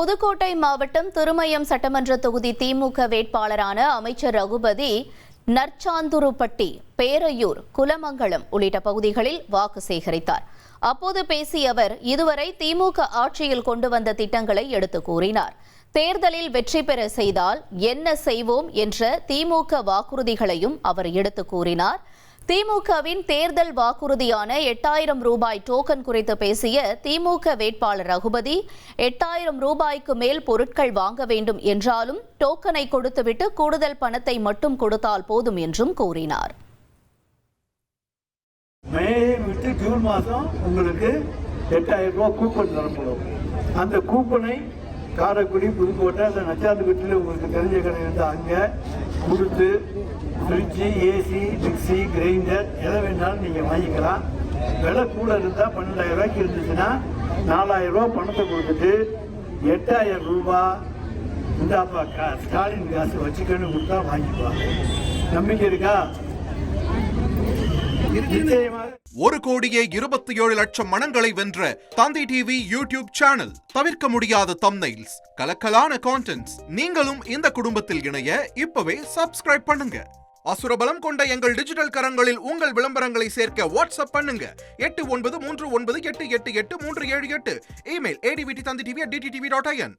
புதுக்கோட்டை மாவட்டம் திருமயம் சட்டமன்ற தொகுதி திமுக வேட்பாளரான அமைச்சர் ரகுபதி நற்சாந்துருப்பட்டி, பேரையூர், குலமங்கலம் உள்ளிட்ட பகுதிகளில் வாக்கு சேகரித்தார். அப்போது பேசிய அவர் இதுவரை திமுக ஆட்சியில் கொண்டு வந்த திட்டங்களை எடுத்து கூறினார். தேர்தலில் வெற்றி பெற செய்தால் என்ன செய்வோம் என்ற திமுக வாக்குறுதிகளையும் அவர் எடுத்து கூறினார். திமுகவின் தேர்தல் வாக்குறுதியான 8000 ரூபாய் டோக்கன் குறித்து பேசிய திமுக வேட்பாளர் ரகுபதி 8000 ரூபாய்க்கு மேல் பொருட்கள் வாங்க வேண்டும் என்றாலும் டோக்கனை கொடுத்துவிட்டு கூடுதல் பணத்தை மட்டும் கொடுத்தால் போதும் என்றும் கூறினார். மே விட்டு ஜூன் மாதம் உங்களுக்கு 8000 ரூபாய் கூப்பன் தரப்படும். அந்த கூப்பனை காரைக்குடி, புதுக்கோட்டை, அந்த நச்சாந்துப்பட்டியில் உங்களுக்கு தெரிஞ்ச கடை இருந்தால் அங்கே கொடுத்து ஃப்ரிட்ஜு, ஏசி, மிக்சி, கிரைண்டர் எதை வேணாலும் நீங்கள் வாங்கிக்கலாம். விலை கூட இருந்தால் 12,000 ரூபாய்க்கு இருந்துச்சுன்னா 4000 ரூபா பணத்தை கொடுத்துட்டு 8000 ரூபா இந்தாப்பா ஸ்டாலின் காசு வச்சுக்கன்னு கொடுத்தா வாங்கிப்பா. நம்பிக்கை இருக்கா? 1,27,00,000 மனங்களை வென்ற தந்தி டிவி யூடியூப் சேனல். தவிர்க்க முடியாத தம்ப்நெயில்ஸ், கலக்கலான கான்டென்ட்ஸ். நீங்களும் இந்த குடும்பத்தில் இணைய இப்பவே சப்ஸ்கிரைப் பண்ணுங்க. அசுரபலம் கொண்ட எங்கள் டிஜிட்டல் கரங்களில் உங்கள் விளம்பரங்களை சேர்க்க வாட்ஸ்அப் பண்ணுங்க. 893988883778. Email advtthanditv@dttv.in.